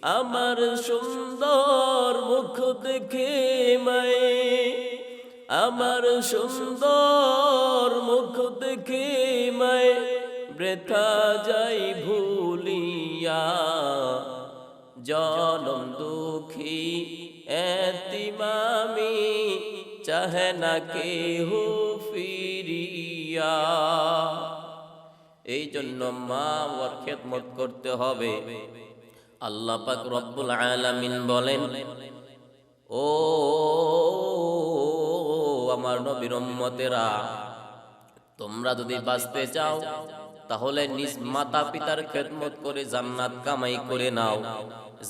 আমার সুন্দর মুখ দেখে মায়ে, আমার সুন্দর মুখ দেখে মায়ে বৃথা যাই ভুলিয়া। জনম দুঃখী এতিমামি চাহে না কেহু ফিরিয়া। এই জন্য মা বাবার খেদমত করতে হবে। আল্লাহ পাক রব্বুল আলামিন বলেন, ও আমার নবীর উম্মতেরা, তোমরা যদি বাঁচতে চাও তাহলে নিজ মাতা পিতার খেদমত করে জান্নাত কামাই করে নাও।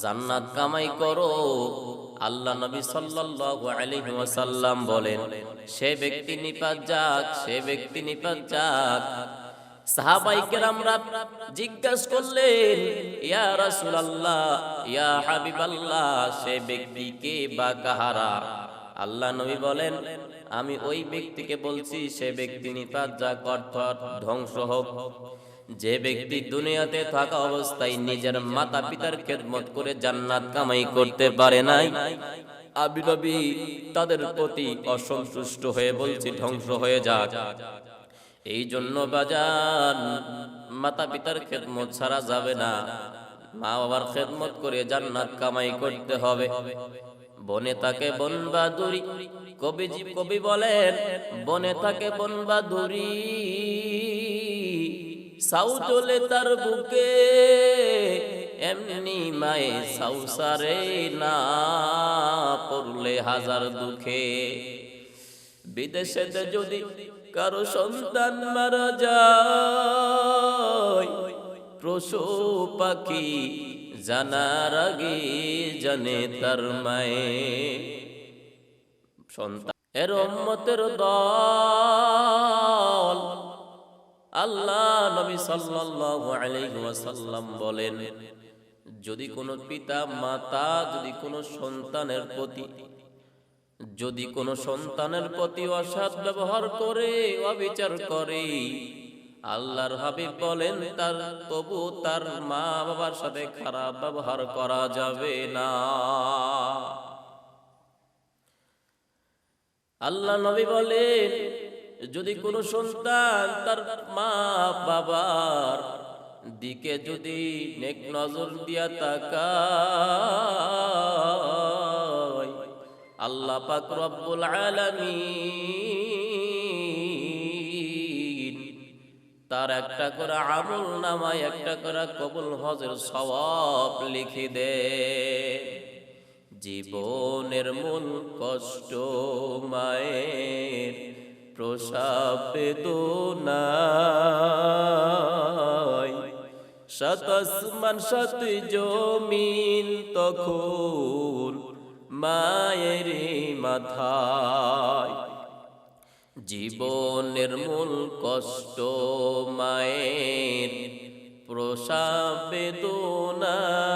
জান্নাত কামাই করো। আল্লাহ নবী সাল্লাল্লাহু আলাইহি ওয়াসাল্লাম বলেন, সে ব্যক্তি নিপাত যাক, সে ব্যক্তি নিপাত যাক। সাহাবায়ে কেরামরা জিজ্ঞাসা করলেন, ইয়া রাসূলুল্লাহ, ইয়া হাবিবাল্লাহ, সে ব্যক্তি কে বা কাহারা? আল্লাহ নবী বলেন, আমি ওই ব্যক্তিকে বলছি, সে ব্যক্তি নিপাত যাক অর্থাৎ ধ্বংস হোক, যে ব্যক্তি দুনিয়াতে থাকা অবস্থায় নিজের মাতা পিতার খেদমত করে জান্নাত কামাই করতে পারে নাই। আমি নবী তাদের প্রতি অসন্তুষ্ট হয়ে বলছি, ধ্বংস হয়ে যাক। এই জন্য বাজান, মাতা পিতার খেদমত ছাড়া যাবে না। মা বাবার খেদমত করে জান্নাত কামাই করতে হবে। বনে থাকে বনবাদুরি, কবি বলেন, বনে থাকে বনবাদুরি, সাউ চলে তার বুকে, এমনি মায়ে সাউসারে না পড়লে হাজার দুঃখে। বিদেশেতে যদি কারো সন্তান মারা যায়, পশু পাখি জানার আগে জানে তার মায়ে। সন্তান এর উম্মতের দল। আল্লাহ নবী সাল্লাল্লাহু আলাইহি ওয়াসাল্লাম বলেন, যদি কোনো পিতা মাতা যদি কোনো সন্তানের প্রতি অসৎ ব্যবহার করে, অবিচার করে, আল্লাহর হাবিব বলেন তবু তার মা বাবার সাথে খারাপ ব্যবহার করা যাবে না। আল্লাহ নবী বলেন, যদি কোনো সন্তান তার মা বাবার দিকে যদি নেক নজর দিয়া তাকায়, আল্লাহ পাক রব্বুল আলামিন তার একটা করে আমল নামায় একটা করে কবুল হজের সওয়াব লিখে দেন। জীবনের মূল কষ্ট মায়ের প্রসব বেদনায়, সাত আসমান সাত জমিন তখন মায়ের মাথায়। জীবনের মূল কষ্ট মায়ের প্রসব বেদনায়,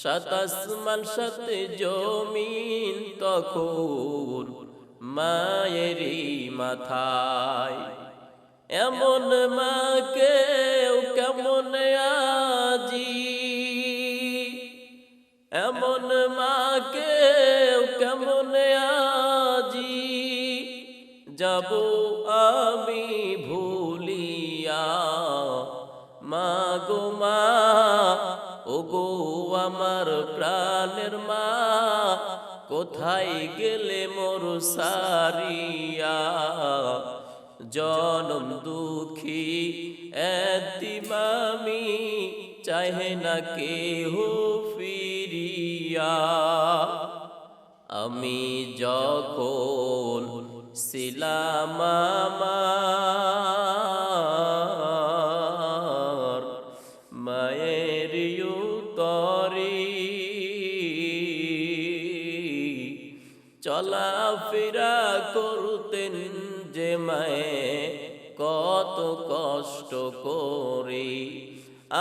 সাত আসমান সাত জমিন তখন মায়ের মাথায়। এমন মাকে কেমন আজি, এমন মাকে কেমন আজি যাব আমি ভুলিয়া। মা গো মা, ও গো আমার প্রাণের মা, কোথায় গেলে মোর সারিয়া। জনম দুঃখী এতিমামি চাহে না কেহু ফিরিয়া। আমি যখন ছিলাম আমার মায়ের উতরি, চলাফেরা করতেন যে মায়ে কত কষ্ট করে।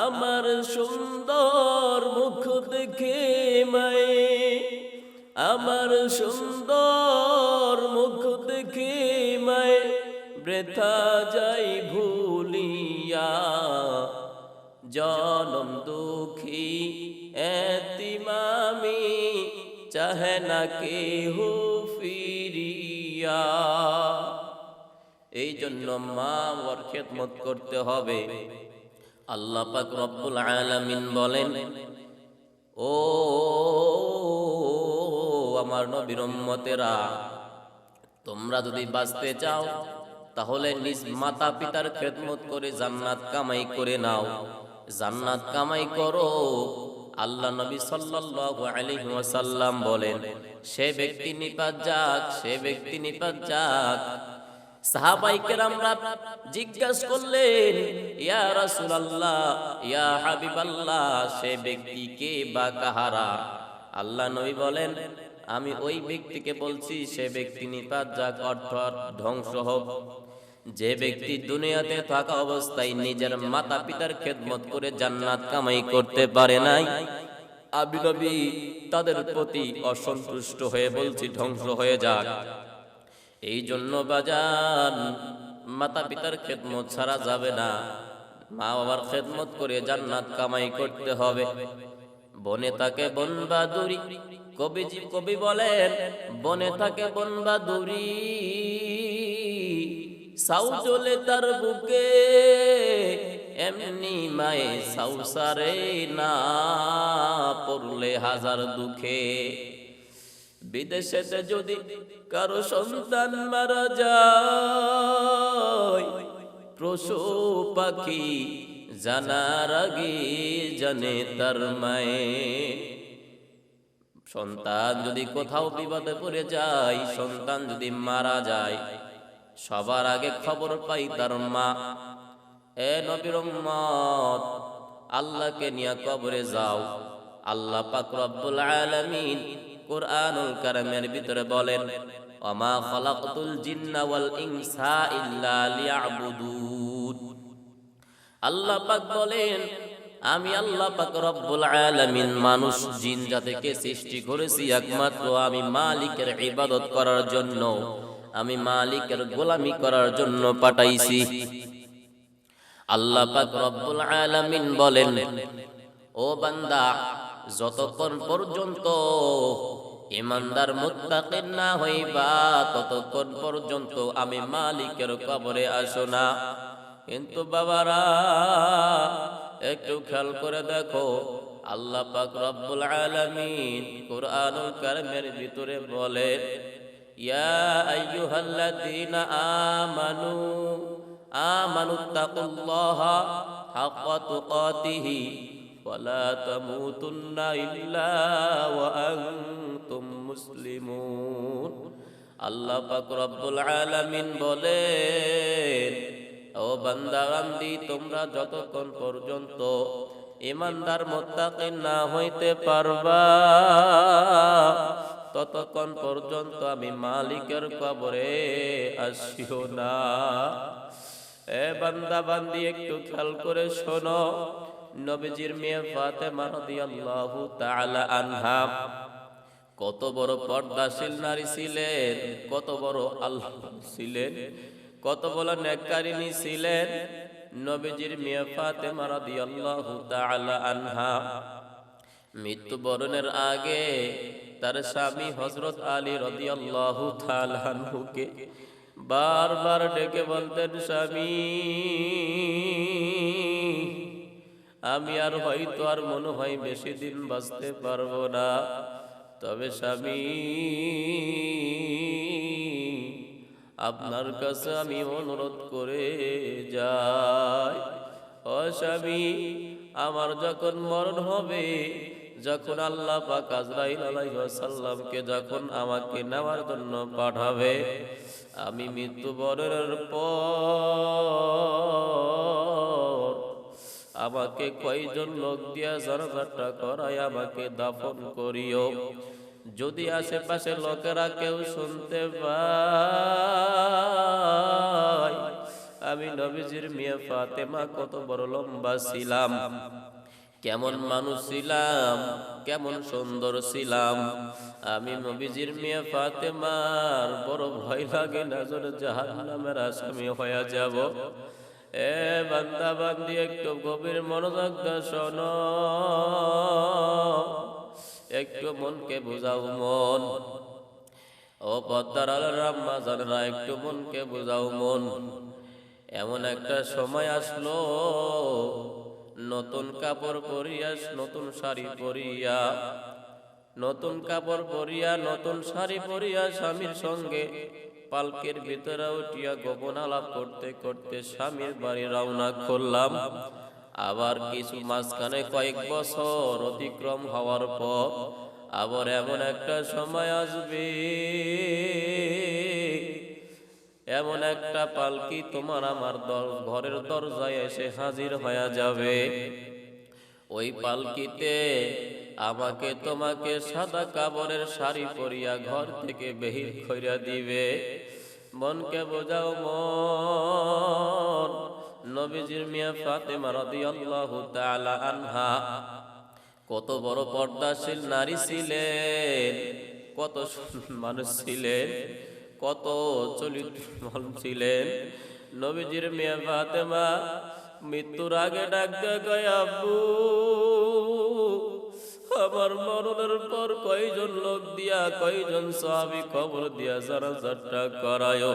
আমার সুন্দর মুখ দেখে মায়ে, আমার সুন্দর মুখ দেখে মায়ে বৃথা যাই ভুলিয়া। জনম দুঃখী এতিমামি চাহে না কেহু ফিরিয়া। এই জন্য মা বাবার খেদমত করতে হবে। আল্লাহ পাক রব্বুল আলামিন বলেন, ও আমার নবীর উম্মতেরা, তোমরা যদি বাঁচতে চাও তাহলে নিজ মাতা পিতার খেদমত করে জান্নাত কামাই করে নাও। জান্নাত কামাই করো। আল্লাহ নবী সাল্লাল্লাহু আলাইহি ওয়াসাল্লাম বলেন, সে ব্যক্তি নিপাত যাক, সে ব্যক্তি নিপাত যাক। সাহাবায়ে কেরামরা জিজ্ঞাসা করলেন, ইয়া রাসূলুল্লাহ, ইয়া হাবিবাল্লাহ, সে ব্যক্তি কে বা কাহারা? আল্লাহ নবী বলেন, আমি ওই ব্যক্তিকে বলছি, সে ব্যক্তি নিপাত যাক অর্থাৎ ধ্বংস হোক, যে ব্যক্তি দুনিয়াতে থাকা অবস্থায় নিজের মাতা পিতার খেদমত করে জান্নাত কামাই করতে পারে নাই, আমি নবী তাদের প্রতি অসন্তুষ্ট হয়ে বলছি, ধ্বংস হয়ে যাক। এই জন্য বাজান, মাতা পিতার খেদমত ছাড়া যাবে না। মা বাবার খেদমত করে জান্নাত কামাই করতে হবে। বনে থাকে বনবাদুরি, কবি বলেন, বনে থাকে বনবাদুরি, সাউ জ্বলে তার বুকে, এমনি মায়ে সাউসারে না পড়লে হাজার দুঃখে। বিদেশেতে যদি কারো সন্তান মারা যায়, পশু পাখি জানার আগে জানে তার মায়ে। সন্তান যদি কোথাও বিপদে পড়ে যায়, সন্তান যদি মারা যায়, সবার আগে খবর পাই তার মা। এ নবীর উম্মত, আল্লাহকে নিয়ে কবরে যাও। আল্লাহ পাক রব্বুল আলামিন কুরআনুল কারীমের ভিতরে বলেন, ওয়ামা খালাকতুল জিন্না ওয়াল ইনসা ইল্লা লিয়াবুদুন। আল্লাহ পাক বলেন, আমি আল্লাহ পাক রব্বুল আলামিন মানুষ জিন জাতিকে সৃষ্টি করেছি একমাত্র আমি মালিকের ইবাদত করার জন্য, আমি মালিকের গোলামি করার জন্য পাঠাইছি। আল্লাহ পাক রব্বুল আলামিন বলেন, ও বান্দা, যতক্ষণ পর্যন্ত ঈমানদার মুত্তাকিন না হইবা, ততক্ষণ পর্যন্ত আমি মালিকের কবরে আসো না। কিন্তু বাবারা, একটু খেয়াল করে দেখো, আল্লাহ পাক রব্বুল আলামিন কুরআনুল কারীমের ভিতরে বলে, ইয়া আইয়ুহাল্লাযীনা আমানুত্তাকুল্লাহা হাক্কা তুকাতিহি ওয়ালা তামুতুন্না ইল্লা ওয়া আনতুম মুসলিমুন। আল্লাহ পাক রব্বুল আলামিন বলেন, ও বান্দা বান্দি, তোমরা যতক্ষণ পর্যন্ত ঈমানদার মুত্তাকিন না হইতে পারবা, ততক্ষণ পর্যন্ত আমি মালিকের কবরে আসিও না। এ বান্দা বান্দি, একটু খেয়াল করে শোনো। নবীজির মেয়ে ফাতেমা রাদিয়াল্লাহু তাআলা আনহা কত বড় পর্দাশীল নারী ছিলেন, কত বড় আল্লাহ ছিলেন, কত বড় নেককারিনী ছিলেন। নবীজির মেয়ে ফাতেমা রাদিয়াল্লাহু তাআলা আনহা মৃত্যুবরণের আগে তার স্বামী হযরত আলী রাদিয়াল্লাহু তাআলা আনহুকে বারবার ডেকে বলতেন, স্বামী, আমি আর হয়তো আর মনে হয় বেশি দিন বাঁচতে পারবো না, তবে স্বামী, আপনার কাছে আমি অনুরোধ করে যাই, ও স্বামী, আমার যখন মরণ হবে, যখন আল্লাহ পাক আজরাইল আলাইহিস সালামকে যখন আমাকে নেওয়ার জন্য পাঠাবে, আমি মৃত্যুবরণের পর আমাকে কয়জন লোক দিয়া জানাজাটা করায় আমাকে দাফন করিও। যদি আশেপাশে লোকেরা কেউ শুনতে পায় আমি নবীজির মেয়ে ফাতেমা কত বড় লম্বা ছিলাম, কেমন মানুষ ছিলাম, কেমন সুন্দর ছিলাম, আমি নবীজির মেয়ে ফাতেমার বড় ভয় লাগে না যেন জাহান্নামের আসামি হয়ে যাব। এ বান্দা বান্দি একটু গভীর মনোযোগ দিয়ে শোনো, একটু মনকে বুঝাও মন। ও পদ্মার আলোর আম্মা জানেরা, একটু মনকে বুঝাও মন। এমন একটা সময় আসলো, নতুন কাপড় পরিয়া, নতুন শাড়ি পরিয়া, নতুন কাপড় পরিয়া, নতুন শাড়ি পরিয়া স্বামীর সঙ্গে পালকের ভিতরে উঠিয়া গোপন আলাপ করতে করতে স্বামীর বাড়ি রওনা করলাম। আবার কিছু মাঝখানে কয়েক বছর অতিক্রম হওয়ার পর আবার এমন একটা সময় আসবে, এমন একটা পালকি তোমার আমার ঘরের দরজায় এসে হাজির হয়ে যাবে। ওই পালকিতে আমাকে তোমাকে সাদা কাপড়ের শাড়ি পরিয়া ঘর থেকে বেহির কইরা দিবে। মনকে বোঝাও মন। নবীজির মিয়া ফাতেমা রাদিয়াল্লাহু তাআলা আনহা কত বড় পর্দাশীল নারী ছিলেন, কত মানুষ ছিলেন, কত চরিত্রবান ছিলেন। নবীজির মিয়া ফাতেমা মৃত্যুর আগে ডাক দিয়ে কয়, আব্বু আমার মরণের পর কয়জন লোক দিয়া, কয়জন সাহাবী খবর দিয়া জানাজারটা করায়,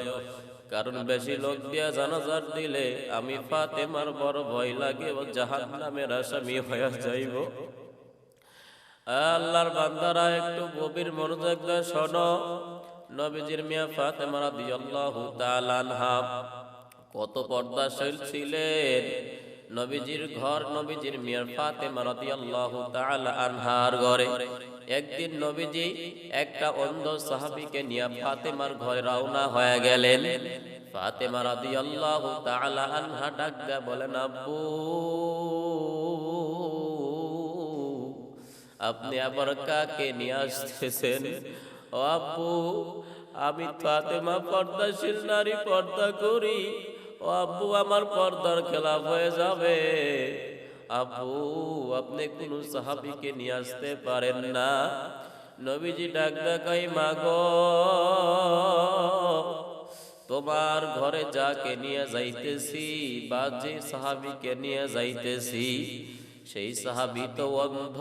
কারণ বেশি লোক দিয়া জানাজার দিলে আমি ফাতেমার বড় ভয় লাগে, ও জাহান্নামের আসামি হয়ে যাইব। আল্লাহর বান্দারা একটু গভীর মনোযোগ দিয়ে শোনো। নবীজির মিয়া ফাতেমা রাদিয়াল্লাহু তাআলা আনহা কত পর্দাশীল ছিলেন। নবীজির ঘর, নবীজির মিয়া ফাতেমা রাদিয়াল্লাহু তাআলা আনহার ঘরে একদিন নবীজি একটা অন্ধ সাহাবীকে নিয়ে ফাতেমার ঘরে রওনা হয়ে গেলেন। ফাতেমা রাদিয়াল্লাহু তাআলা আনহা ডাক দিয়ে বলেন, আব্বু আপনি আবার কাকে নিয়ে আসতেছেন? ও আব্বু, আমি ফাতেমা পর্দাশীল নারী, পর্দা করি। ও আব্বু, আমার পর্দার খেলাফ হয়ে যাবে। আব্বু, আপনি কোন সাহাবীকে নিয়ে আসতে পারেন না? নবীজি ডাক দেখাই, মাগো তোমার ঘরে যাকে নিয়ে যাইতেছি বা যে সাহাবীকে নিয়ে যাইতেছি সেই সাহাবী তো অন্ধ,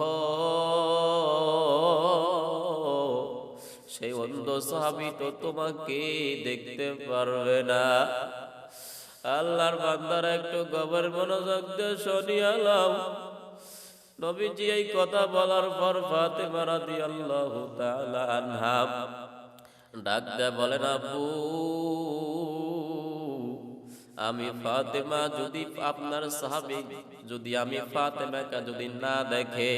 সেই অন্ধ সাহাবী তো তোমাকে দেখতে পারবে না। আল্লাহর বান্দারা একটু গভীর মনোযোগ দিয়ে শুনিয়ালাম। নবীজি এই কথা বলার পর ফাতেমা রাদিয়াল্লাহু তাআলা আনহা ডাক দিয়ে বলেন, আব্বু আমি ফাতেমা, যদি আপনার সাহাবী যদি আমি ফাতেমাকে যদি না দেখে,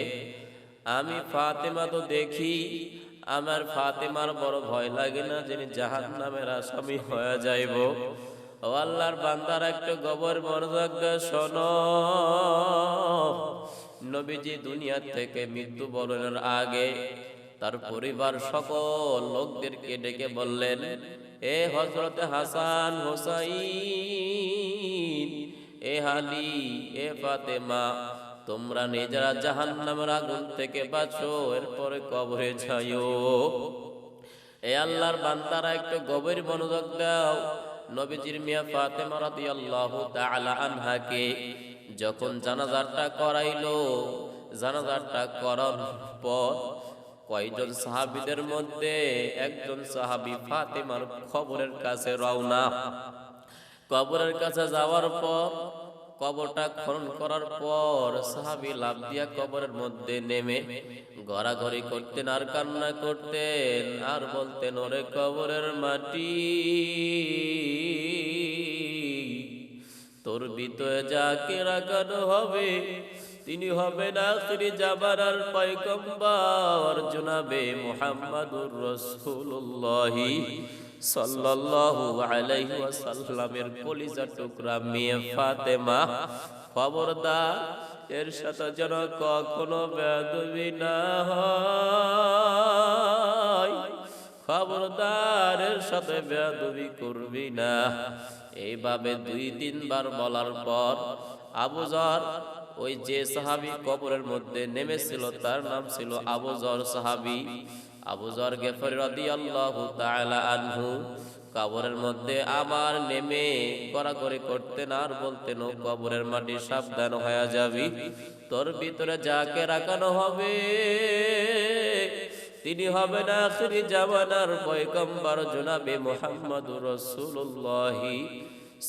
আমি ফাতেমা তো দেখি, আমার ফাতেমার বড় ভয় লাগে না যিনি জাহান্নামের আসামি হয়ে যাইব? ও আল্লাহর বান্দারা একটু গভীর মনোযোগ দিয়ে শোনো। নবীজি দুনিয়া থেকে মৃত্যুবরণের আগে তার পরিবার সকল লোকদেরকে ডেকে বললেন, এ হযরতে হাসান হুসাইন, এ আলী, এ ফাতেমা, তোমরা নিজেরা জাহান্নামের আগুন থেকে বাঁচো, এরপরে কবরে যাইও। এ আল্লাহর বান্দারা একটু গভীর মনোযোগ দাও। নবীজির মিয়া ফাতেমা রাদিয়াল্লাহু তাআলা আনহাকে যখন জানাজারটা করাইলো, জানাজারটা করার পর কয়জন সাহাবীদের মধ্যে একজন সাহাবী ফাতেমার কবরের কাছে রওনা। কবরের কাছে যাওয়ার পর, কবরটা খনন করার পর সাহাবী লাফ দিয়া কবরের মধ্যে নেমে গড়াগড়ি করতেন আর কান্না করতেন আর বলতেন, ওরে কবরের মাটি, তোর ভিতরে যাকে রাখানো হবে তিনি হবেন আখিরি জামানার পয়গম্বর জনাবে মুহাম্মাদুর রাসূলুল্লাহ সাল্লাল্লাহু আলাইহি ওয়াসাল্লামের কলিজার টুকরা মেয়ে ফাতেমা। খবরদার, এর সাথে যেন কখনো বেয়াদবি না হয়, খবরদার এর সাথে বেয়াদবি করবি না। এইভাবে 2-3 বার বলার পর আবু যর, ওই যে সাহাবী কবরের মধ্যে নেমেছিল তার নাম ছিল আবু যর সাহাবী, আবু যর গেফারি রাদিয়াল্লাহু তাআলা আনহু, কবরের মধ্যে আবার নেমে গড়াগড়ি করতেন আর বলতেন, ও কবরের মাটি সাবধান হয়ে যাবি, তোর ভিতরে যাকে রাখানো হবে তিনি হবেন আখিরি জামানার পয়গম্বর জনাবে মুহাম্মদুর রাসূলুল্লাহ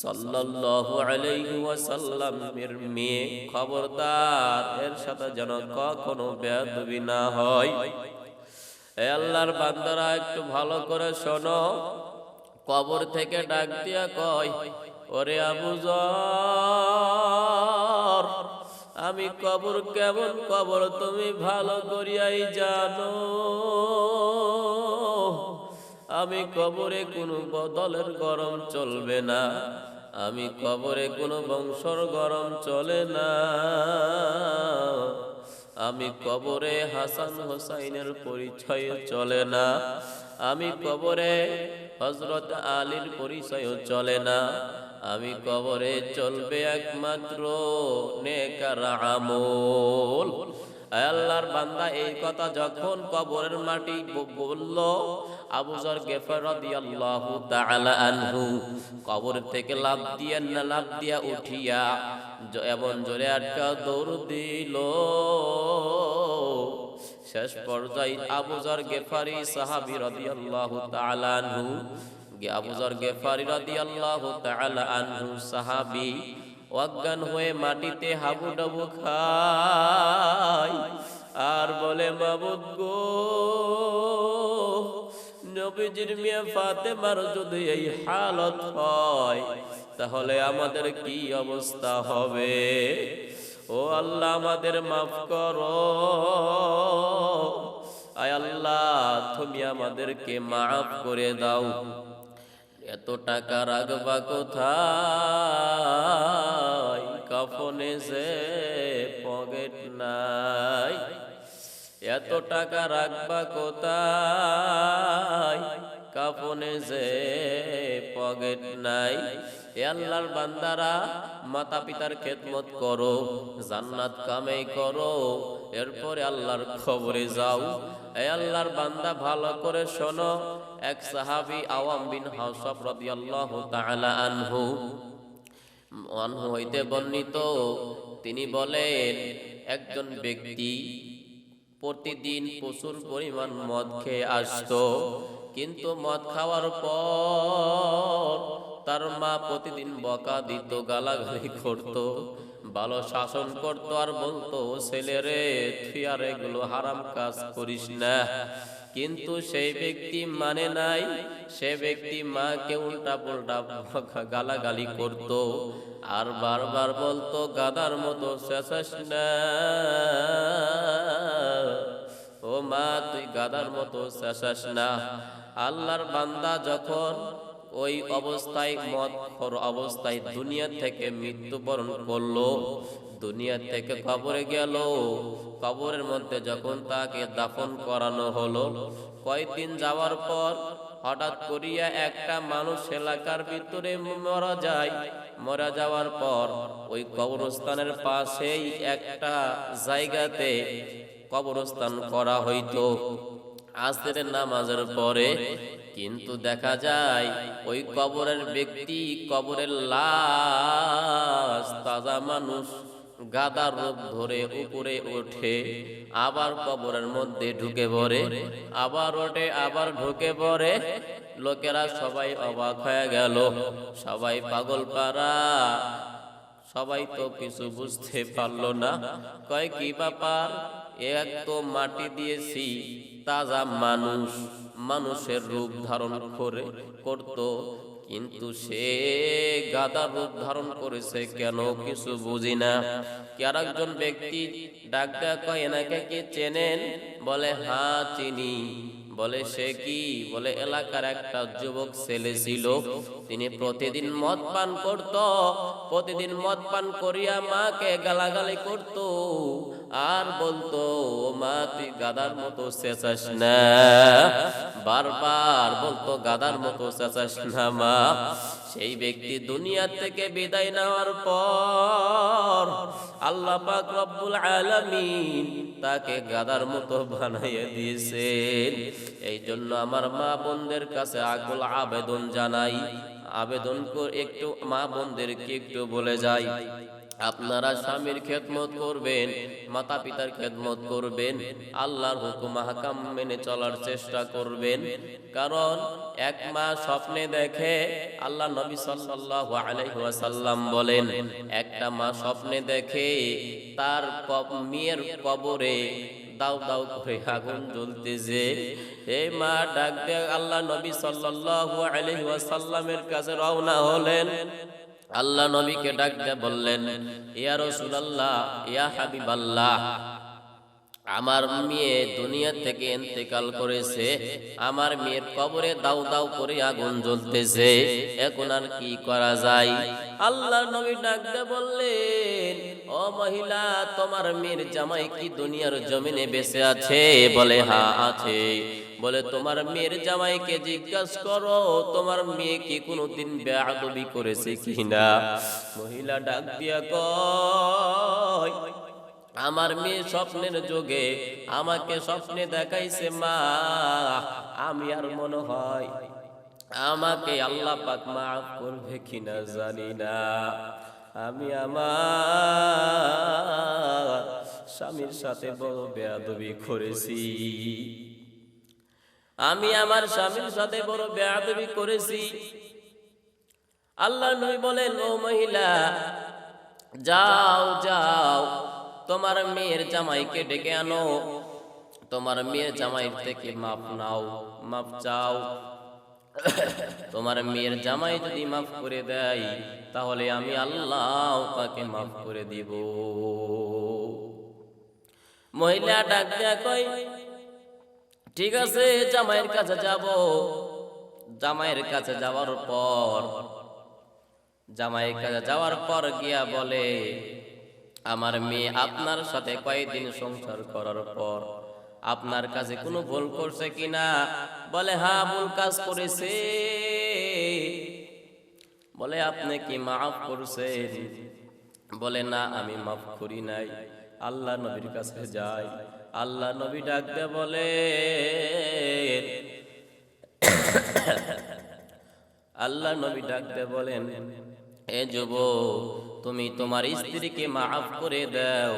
সাল্লাল্লাহু আলাইহি ওয়াসাল্লামের মেয়ে। খবরদার, এর সাথে যেন কখনো বেয়াদবি না হয়। এ আল্লাহর বান্দারা, একটু ভালো করে শোনো। কবর থেকে ডাক দিয়া কয়, ওরে আবু যর, আমি কবর কেমন কবর তুমি ভালো করিয়াই জানো। আমি কবরে কোনো বদলের গরম চলবে না, আমি কবরে কোনো বংশর গরম চলে না, আমি কবরে হাসান হোসাইনের পরিচয় চলে না, আমি কবরে হযরত আলীর পরিচয় চলে না, আমি কবরে চলবে একমাত্র নেকার আমল। আল্লাহর বান্দা এই কথা যখন কবরের মাটি বলল, আবু যর গিফার রাদিয়াল্লাহু তাআলা আনহু কবর থেকে লাফ দিয়া উঠিয়া এমন জোরে একটা দৌড় দিল, শেষ পর্যায়ে আবু যর গিফারি সাহাবী রাদিয়াল্লাহু তাআলা আনহু, আবু যর গিফারি রাদিয়াল্লাহু তাআলা আনহু সাহাবী অজ্ঞান হয়ে মাটিতে হাবুডুবু খায় আর বলে, মাবুদ গো, নবীজির মেয়ে ফাতেমার যদি এই হালত হয় তাহলে আমাদের কি অবস্থা হবে? ও আল্লাহ, আমাদের মাফ করো। আয় আল্লাহ, তুমি আমাদেরকে মাফ করে দাও। এত টাকা রাখবা কোথায়? কাফনে যে পকেট নাই। এত টাকা রাখবা কোথায়? কাফনে যে পকেট নাই। এ আল্লাহর বান্দারা, মাতা পিতার খেদমত করো, জান্নাত কামাই করো, এরপরে আল্লাহর খবরে যাও। এ আল্লাহর বান্দা, ভালো করে শোনো। এক সাহাবী আওয়াম বিন হাওসাব রাদিয়াল্লাহু তাআলা আনহু হইতে বর্ণিত, তিনি বলেন, একজন ব্যক্তি প্রতিদিন প্রচুর পরিমাণ মদ খেয়ে আসতো, কিন্তু মদ খাওয়ার পর তার মা প্রতিদিন বকা দিত, গালাগালি করত, ভালো শাসন করত আর বলতো, ছেলেরে তুই আর এগুলো হারাম কাজ করিস না। কিন্তু সেই ব্যক্তি মানে নাই, সে ব্যক্তি মাকে উল্টা পুল্টা গালাগালি করত আর বারবার বলতো, গাধার মতো চেঁচাস না, ও মা তুই গাধার মতো চেঁচাস না। আল্লাহর বান্দা যখন ওই অবস্থায় মদখোর অবস্থায় দুনিয়া থেকে মৃত্যুবরণ করলো, দুনিয়া থেকে কবরে গেল, কবরের মধ্যে যখন তাকে দাফন করানো হলো, কয়েকদিন যাওয়ার পর হঠাৎ করিয়া একটা মানুষ এলাকার ভিতরে মারা যায়। মারা যাওয়ার পর ওই কবরস্থানের পাশেই একটা জায়গাতে কবরস্থান করা হইতো আসরের নামাজের পরে। কিন্তু দেখা যায় ওই কবরের ব্যক্তি, কবরের লাশ, তাজা মানুষ গাদার রূপ ধরে উপরে ওঠে, আবার কবরের মধ্যে ঢুকে পড়ে, আবার ওঠে, আবার ঢুকে পড়ে। লোকেরা সবাই অবাক হয়ে গেল, সবাই পাগল পারা, সবাই তো কিছু বুঝতে পারলো না। কয় কি ব্যাপার? এক তো মাটি দিয়েছি, তাজা মানুষ, মানুষের রূপ ধারণ করত, কিন্তু সে গাধার রূপ ধারণ করেছে কেন কিছু বুঝি না। আর একজন ব্যক্তি ডাক দেয়া কয়, এনাকে কি চেনেন? বলে হ্যাঁ চিনি। বলে সে কি? বলে এলাকার একটা যুবক ছেলে ছিল, তিনি প্রতিদিন মদ পান করত, প্রতিদিন মদ পান করিয়া মাকে গালাগালি করত আর বলতো, ও মা তুই গাধার মতো চেঁচাস না, বারবার বলতো গাধার মতো চেঁচাস না মা। সেই ব্যক্তি দুনিয়া থেকে বিদায় নেওয়ার পর আল্লাহ পাক রব্বুল আলামিন তাকে গাদার মতো বানাইয়া দিয়েছেন। এই জন্য আমার মা বোনদের কাছে আকুল আবেদন জানাই, আবেদন করে একটু মা বোনদেরকে একটু বলে যাই, আপনারা স্বামীর খেদমত করবেন, মাতা পিতার খেদমত করবেন, আল্লাহর হুকুম হাকাম মেনে চলার চেষ্টা করবেন। কারণ এক মা স্বপ্নে দেখে, আল্লাহ নবী সাল্লাল্লাহু আলাইহি ওয়াসাল্লাম বলেন, একটা মা স্বপ্নে দেখে তার মেয়ের কবরে দাও দাও করে আগুন জ্বলতেছে। এই মা ডাক দিয়ে আল্লাহ নবী সাল্লাল্লাহু আলাইহি ওয়াসাল্লামের কাছে রওনা হলেন। আল্লাহ নবীকে ডাক দিয়ে বললেন, ইয়া রাসূলুল্লাহ, ইয়া হাবিবাল্লাহ, আমার মেয়ে দুনিয়া থেকে ইন্তেকাল করেছে, আমার মেয়ের কবরে দাও দাও করে আগুন জ্বলতেছে, এখন আর কি করা যায়? আল্লাহ নবী ডাক দিয়ে বললেন, ও মহিলা, তোমার মেয়ের জামাই কি দুনিয়ার জমিনে বেঁচে আছে? বলে হ্যাঁ আছে। বলে তোমার মেয়ের জামাইকে জিজ্ঞাসা করো, তোমার মেয়ে কি কোনোদিন বেয়াদবি করেছে কিনা? মহিলা ডাক দিয়া কয়, আমার মেয়ে স্বপ্নের যোগে আমাকে স্বপ্নে দেখাইছে মা, আমি আর মনে হয় আমাকে আল্লাহ পাক মাফ করবে কিনা জানি না। আমি আমার স্বামীর সাথে বড় বেয়াদবি করেছি, আমি আমার স্বামীর সাথে বড় বেয়াদবি করেছি। আল্লাহ নবী বলেন, ও মহিলা, যাও যাও, তোমার মেয়ের জামাইকে ডেকে আনো, তোমার মেয়ের জামাইয়ের থেকে মাফ নাও, মাফ চাও। তোমার মেয়ের জামাই যদি মাফ করে দেয়, তাহলে আমি আল্লাহ তাকে মাফ করে দিব। মহিলা ডাক দেয়া কই, ঠিক আছে, জামাইয়ের কাছে যাব। জামাইয়ের কাছে যাওয়ার পর গিয়া বলে, আমার মেয়ে আপনার সাথে কয়েকদিন সংসার করার পর আপনার কাছে কোনো ভুল করছে কিনা? বলে হ্যাঁ, ভুল কাজ করেছে। বলে আপনি কি মাফ করছেন? বলে না, আমি মাফ করি নাই। আল্লাহ নবীর কাছে যাই। আল্লাহ নবী ডাক দিয়ে বলে, আল্লাহ নবী ডাক দিয়ে বলেন, এ যুবক, তুমি তোমার স্ত্রীকে মাফ করে দাও।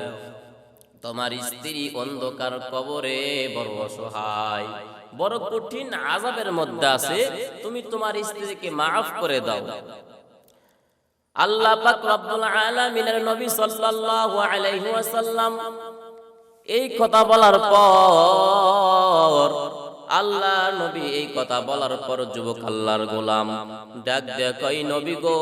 তোমার স্ত্রী অন্ধকার কবরে বড় অসহায়, বড় কঠিন আযাবের মধ্যে আছে, তুমি তোমার স্ত্রীকে মাফ করে দাও। আল্লাহ পাক রব্বুল আলামিনের নবী সাল্লাল্লাহু আলাইহি ওয়াসাল্লাম এই কথা বলার পর, আল্লাহ নবী এই কথা বলার পর যুবক আল্লাহর গোলাম ডাক দেয়া কই, নবী গো,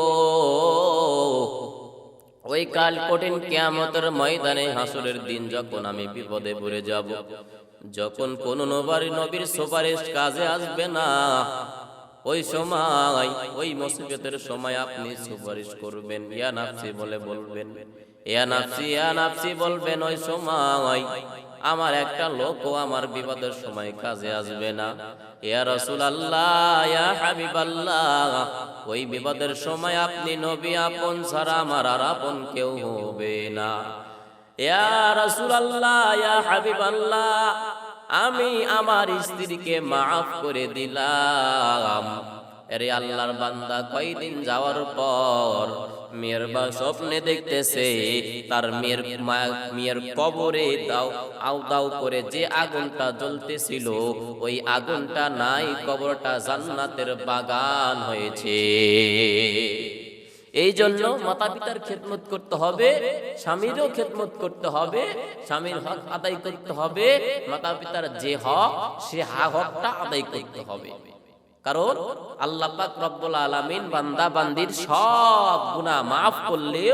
ওই কাল কঠিন কিয়ামতের ময়দানে হাসরের দিন যখন আমি বিপদে পড়ে যাব, যখন কোন নবীর সুপারিশ কাজে আসবে না, ওই সময়, ওই মুসিবতের সময় আপনি সুপারিশ করবেন, ইয়া নাফসি বলে বলবেন, ইয়া নাফসি, ইয়া নাফসি বলবেন। ওই সময় আমার একটা লোকও আমার বিপদের সময় কাজে আসবে না। ইয়া রাসূলুল্লাহ, ইয়া হাবিবাল্লাহ, ওই বিপদের সময় আপনি নবী আপন ছাড়া আমার আর আপন কেউ হবে না। ইয়া রাসূলুল্লাহ, ইয়া হাবিবাল্লাহ, আমি আমার স্ত্রীকে মাফ করে দিলাম। আরে আল্লাহর বান্দা কয়দিন যাওয়ার পর মেয়ের বা স্বপ্নে দেখতেছে তার মেয়ের কবরে দাও দাও করে যে আগুনটা জ্বলতেছিল, ওই আগুনটা নাই, কবরটা জান্নাতের বাগান হয়েছে। এই জন্য মাতা পিতার খেদমত করতে হবে, স্বামীরও খেদমত করতে হবে, স্বামীর হক আদায় করতে হবে, মাতা পিতার যে হক সে হকটা আদায় করতে হবে। কারণ আল্লাহ পাক রব্বুল আলামিন বান্দা বান্দির সব গুনাহ মাফ করলে